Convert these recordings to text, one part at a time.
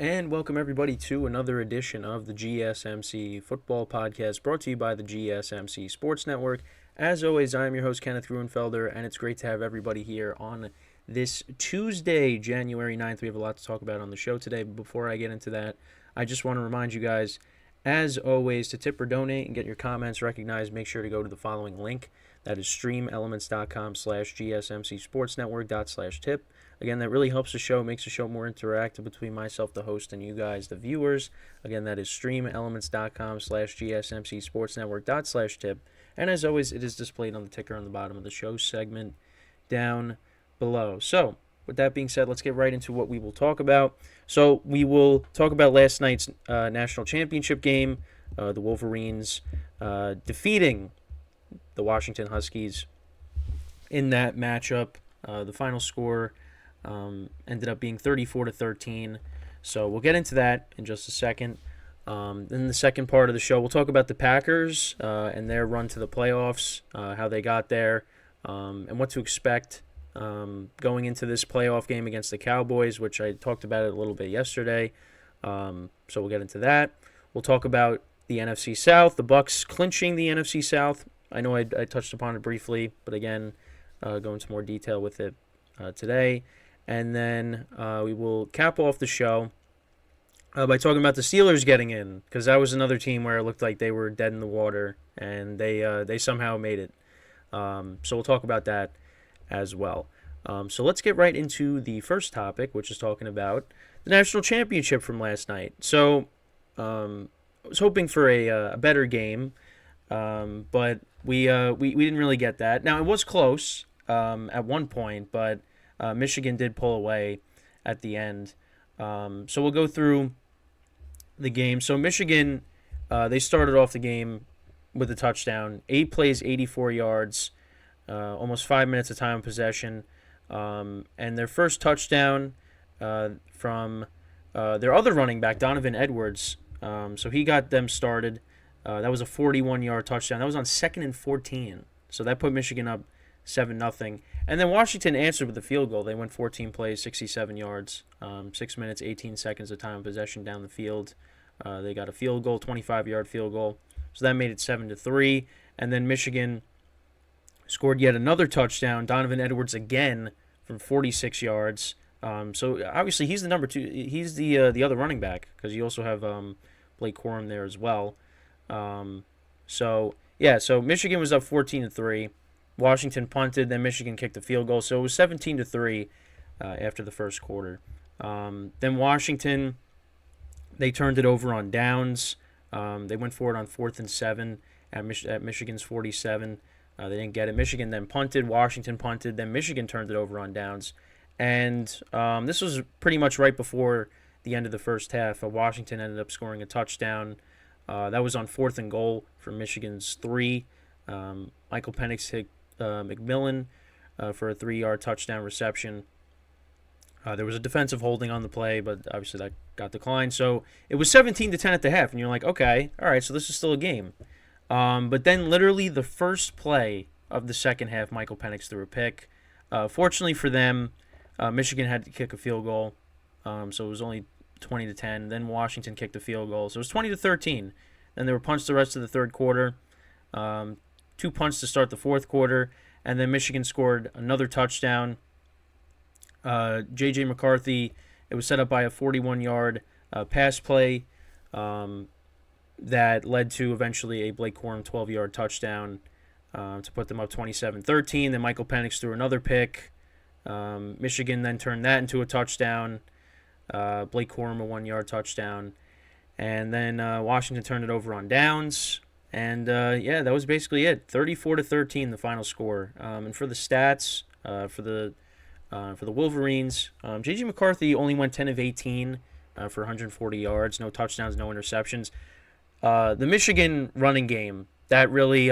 And welcome everybody to another edition of the GSMC Football Podcast brought to you by the GSMC Sports Network. As always, I am your host, Kenneth Gruenfelder, and it's great to have everybody here on this Tuesday, January 9th. We have a lot to talk about on the show today, but before I get into that, I just want to remind you guys, as always, to tip or donate and get your comments recognized, make sure to go to the following link. That is streamelements.com/gsmcsportsnetwork./tip. Again, that really helps the show, makes the show more interactive between myself, the host, and you guys, the viewers. Again, that is streamelements.com/gsmcsportsnetwork./tip. And as always, it is displayed on the ticker on the bottom of the show segment down below. So, with that being said, let's get right into what we will talk about. So, we will talk about last night's national championship game, the Wolverines defeating the Washington Huskies in that matchup. The final score ended up being 34-13. So we'll get into that in just a second. In the second part of the show, we'll talk about the Packers and their run to the playoffs, how they got there, and what to expect going into this playoff game against the Cowboys, which I talked about it a little bit yesterday. So we'll get into that. We'll talk about the NFC South, the Bucs clinching the NFC South. I know I touched upon it briefly, but again, go into more detail with it today. And then we will cap off the show by talking about the Steelers getting in, because that was another team where it looked like they were dead in the water, and they somehow made it. So we'll talk about that as well. So let's get right into the first topic, which is talking about the national championship from last night. So I was hoping for a better game, but we didn't really get that. Now, it was close at one point, but Michigan did pull away at the end. So we'll go through the game. So Michigan, they started off the game with a touchdown. 8 plays, 84 yards, almost 5 minutes of time of possession. And their first touchdown from their other running back, Donovan Edwards. So he got them started. That was a 41-yard touchdown. That was on 2nd and 14. So that put Michigan up 7-0. And then Washington answered with a field goal. They went 14 plays, 67 yards, 6 minutes, 18 seconds of time of possession down the field. They got a field goal, 25-yard field goal. So that made it 7-3. And then Michigan scored yet another touchdown. Donovan Edwards again from 46 yards. So obviously he's the number two. He's the other running back, because you also have Blake Corum there as well. So Michigan was up 14-3. Washington punted, then Michigan kicked a field goal. So it was 17-3 after the first quarter. Then Washington, they turned it over on downs. They went for it on 4th and 7 at Michigan's 47. They didn't get it. Michigan then punted. Washington punted. Then Michigan turned it over on downs. And this was pretty much right before the end of the first half. Washington ended up scoring a touchdown. That was on 4th and goal for Michigan's 3. Michael Penix hit McMillan for a 3-yard touchdown reception. There was a defensive holding on the play, but obviously that got declined. So it was 17-10 at the half, and you're like, okay, all right, so this is still a game. But then literally the first play of the second half, Michael Penix threw a pick. Fortunately for them, Michigan had to kick a field goal, so it was only 20-10. Then Washington kicked a field goal, so it was 20-13. Then they were punched the rest of the third quarter. 2 punts to start the fourth quarter, and then Michigan scored another touchdown. J.J. McCarthy, it was set up by a 41-yard pass play that led to eventually a Blake Corum 12-yard touchdown to put them up 27-13. Then Michael Penix threw another pick. Michigan then turned that into a touchdown. Blake Corum a 1-yard touchdown. And then Washington turned it over on downs. And, that was basically it. 34-13, the final score. And for the stats, for the Wolverines, J.J. McCarthy only went 10 of 18 for 140 yards, no touchdowns, no interceptions. The Michigan running game, that really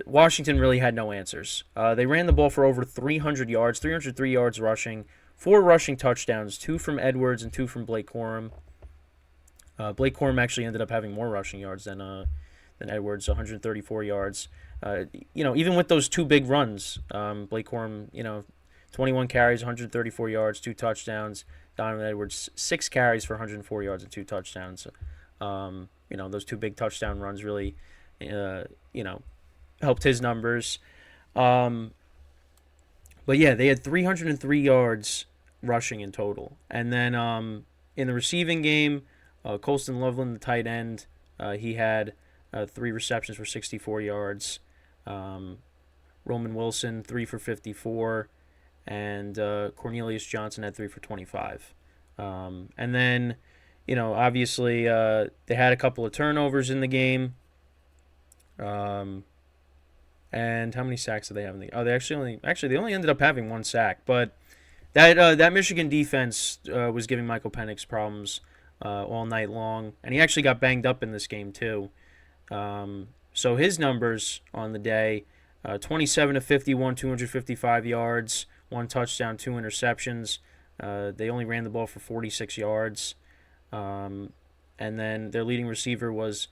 Washington really had no answers. They ran the ball for over 300 yards, 303 yards rushing, 4 rushing touchdowns, 2 from Edwards and 2 from Blake Corum. Blake Corum actually ended up having more rushing yards than Edwards, 134 yards. Even with those 2 big runs, Blake Corum, 21 carries, 134 yards, 2 touchdowns. Donovan Edwards, 6 carries for 104 yards and 2 touchdowns. Those 2 big touchdown runs really, helped his numbers. But yeah, they had 303 yards rushing in total. And then in the receiving game, Colston Loveland, the tight end, he had 3 receptions for 64 yards. Roman Wilson, 3 for 54. And Cornelius Johnson had 3 for 25. And then, obviously they had a couple of turnovers in the game. And how many sacks did they have in the? Oh, they only ended up having 1 sack. But that Michigan defense was giving Michael Penix problems all night long, and he actually got banged up in this game too. So his numbers on the day: 27 to 51, 255 yards, 1 touchdown, 2 interceptions. They only ran the ball for 46 yards, and then their leading receiver was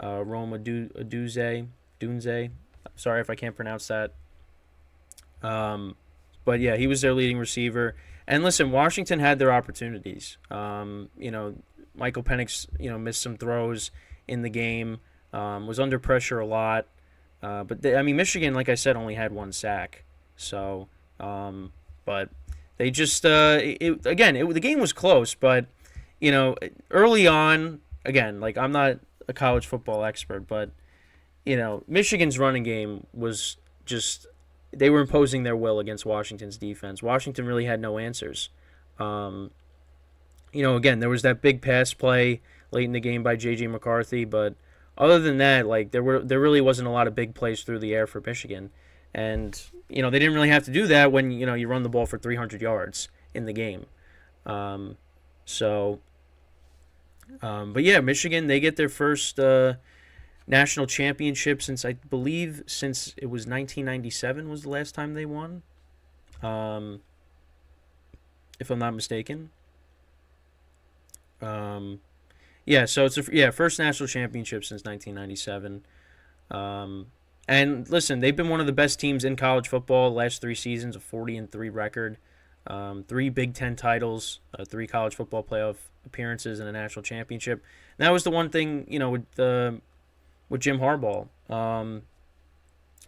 Roma Dunze. Sorry if I can't pronounce that. But yeah, he was their leading receiver. And listen, Washington had their opportunities. Michael Penix, missed some throws in the game. Was under pressure a lot. But Michigan, like I said, only had 1 sack. So, but they just the game was close. But early on, again, like I'm not a college football expert, but Michigan's running game was just, they were imposing their will against Washington's defense. Washington really had no answers. Again, there was that big pass play late in the game by J.J. McCarthy, but other than that, like there really wasn't a lot of big plays through the air for Michigan. And, they didn't really have to do that when, you run the ball for 300 yards in the game. But yeah, Michigan, they get their first national championship since it was 1997 was the last time they won, if I'm not mistaken. So it's first national championship since 1997. And listen, they've been one of the best teams in college football the last 3 seasons, a 40-3 record, 3 Big Ten titles, 3 college football playoff appearances, and a national championship. And that was the one thing, with Jim Harbaugh,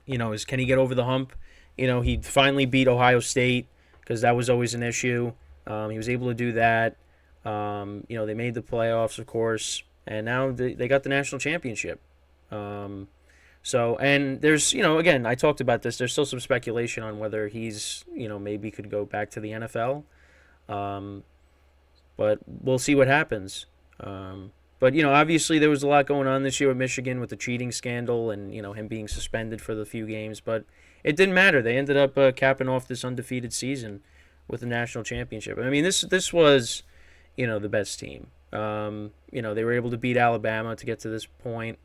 is can he get over the hump? He finally beat Ohio State because that was always an issue. He was able to do that. They made the playoffs, of course, and now they got the national championship. And there's, again, I talked about this. There's still some speculation on whether he's, maybe could go back to the NFL. But we'll see what happens. But, obviously there was a lot going on this year with Michigan with the cheating scandal and, him being suspended for the few games. But it didn't matter. They ended up capping off this undefeated season with the national championship. This was, the best team. They were able to beat Alabama to get to this point,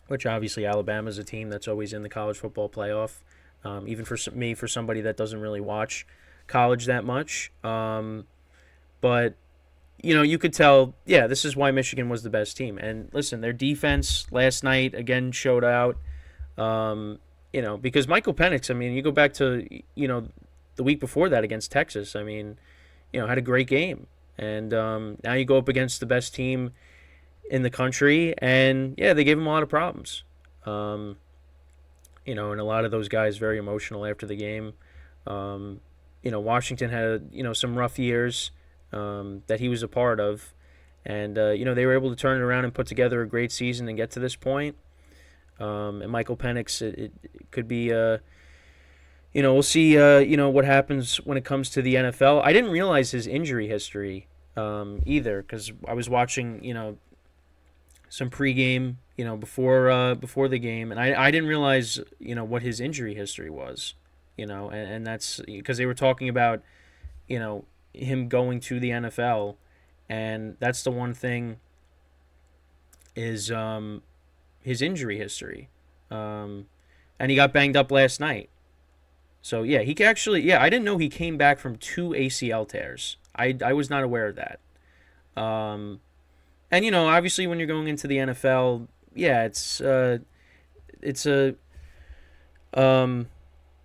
which obviously Alabama's a team that's always in the college football playoff, even for me, for somebody that doesn't really watch college that much. But you could tell, this is why Michigan was the best team. And listen, their defense last night again showed out. Because Michael Penix, you go back to the week before that against Texas. Had a great game, and now you go up against the best team in the country, and they gave him a lot of problems. And a lot of those guys very emotional after the game. Washington had some rough years that he was a part of, and they were able to turn it around and put together a great season and get to this point. And Michael Penix, it could be we'll see what happens when it comes to the NFL. I didn't realize his injury history either, because I was watching some pregame before the game, and I didn't realize what his injury history was, and that's because they were talking about him going to the NFL, and that's the one thing is his injury history, and he got banged up last night. So he could actually, I didn't know he came back from 2 ACL tears. I was not aware of that. And obviously when you're going into the NFL, it's a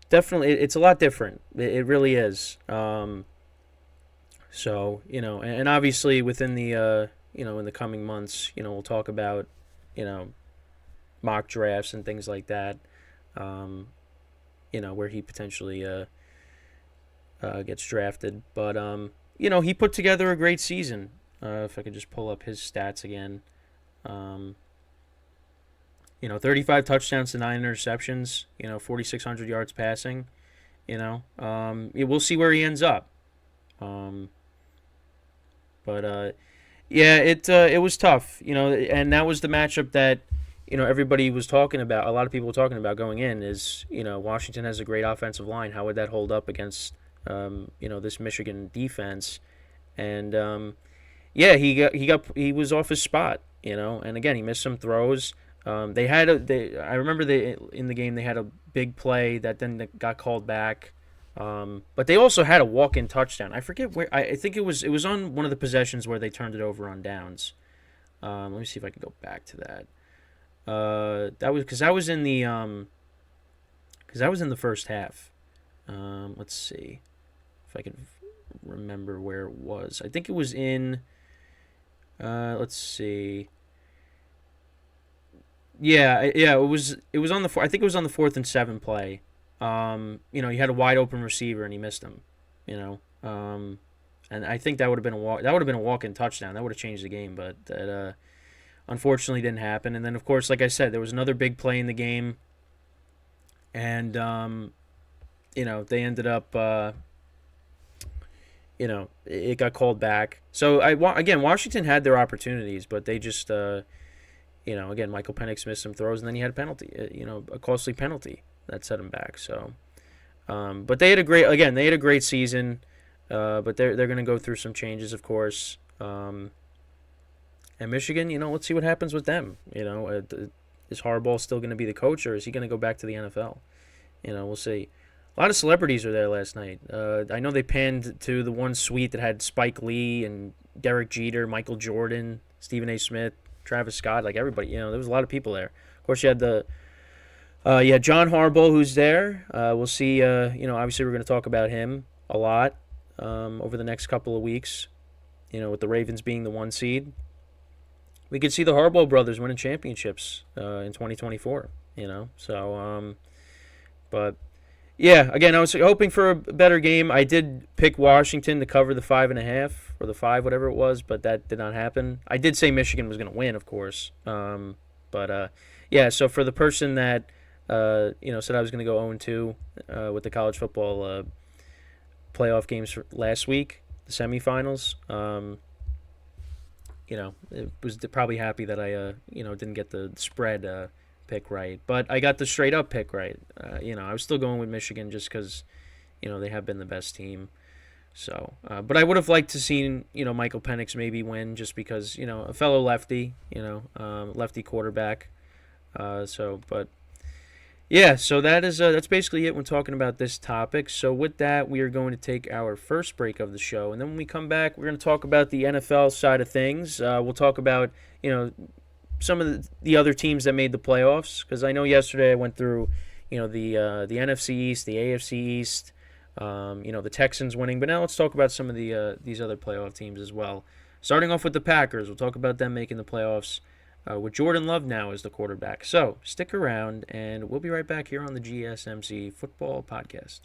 definitely, it's a lot different. It really is. So, and obviously within the in the coming months, we'll talk about, you know, mock drafts and things like that. Um, where he potentially gets drafted. But he put together a great season. If I could just pull up his stats again. Um, 35 touchdowns to 9 interceptions. 4,600 yards passing. We'll see where he ends up. Um, but yeah, it was tough. And that was the matchup that everybody was talking about. A lot of people were talking about going in is Washington has a great offensive line. How would that hold up against this Michigan defense? And yeah, he was off his spot. And again he missed some throws. I remember in the game they had a big play that then got called back. But they also had a walk-in touchdown. I forget where. I think it was on one of the possessions where they turned it over on downs. Let me see if I can go back to that. That was because that was in the first half. Let's see if I can remember where it was. I think it was in. Let's see. Yeah. It was on the. I think it was on the 4th and 7 play. He had a wide open receiver and he missed him. You know. And I think that would have been a walk. That would have been a walk-in touchdown. That would have changed the game, but that unfortunately didn't happen. And then, of course, like I said, there was another big play in the game, and they ended up. It got called back. So again, Washington had their opportunities, but they just, again, Michael Penix missed some throws, and then he had a penalty. A costly penalty that set him back. So, but they had a great season. But they're going to go through some changes, of course. And Michigan, let's see what happens with them. Is Harbaugh still going to be the coach, or is he going to go back to the NFL? We'll see. A lot of celebrities were there last night. I know they panned to the one suite that had Spike Lee and Derek Jeter, Michael Jordan, Stephen A. Smith, Travis Scott, like everybody. There was a lot of people there. Of course, you had John Harbaugh, who's there. We'll see. Obviously, we're going to talk about him a lot over the next couple of weeks. With the Ravens being the 1 seed, we could see the Harbaugh brothers winning championships in 2024. But yeah, again, I was hoping for a better game. I did pick Washington to cover the 5.5 or the 5, whatever it was, but that did not happen. I did say Michigan was going to win, of course. But yeah, so for the person that said I was going to go 0-2 with the college football playoff games for last week, the semifinals, it was probably happy that I didn't get the spread pick right, but I got the straight up pick right. I was still going with Michigan just because they have been the best team. So, but I would have liked to seen Michael Penix maybe win just because a fellow lefty, lefty quarterback. But yeah, so that's basically it when talking about this topic. So with that, we are going to take our first break of the show, and then when we come back, we're going to talk about the NFL side of things. We'll talk about some of the other teams that made the playoffs, because I know yesterday I went through the NFC East, the AFC East, the Texans winning, but now let's talk about some of these other playoff teams as well. Starting off with the Packers, we'll talk about them making the playoffs. With Jordan Love now as the quarterback. So stick around, and we'll be right back here on the GSMC Football Podcast.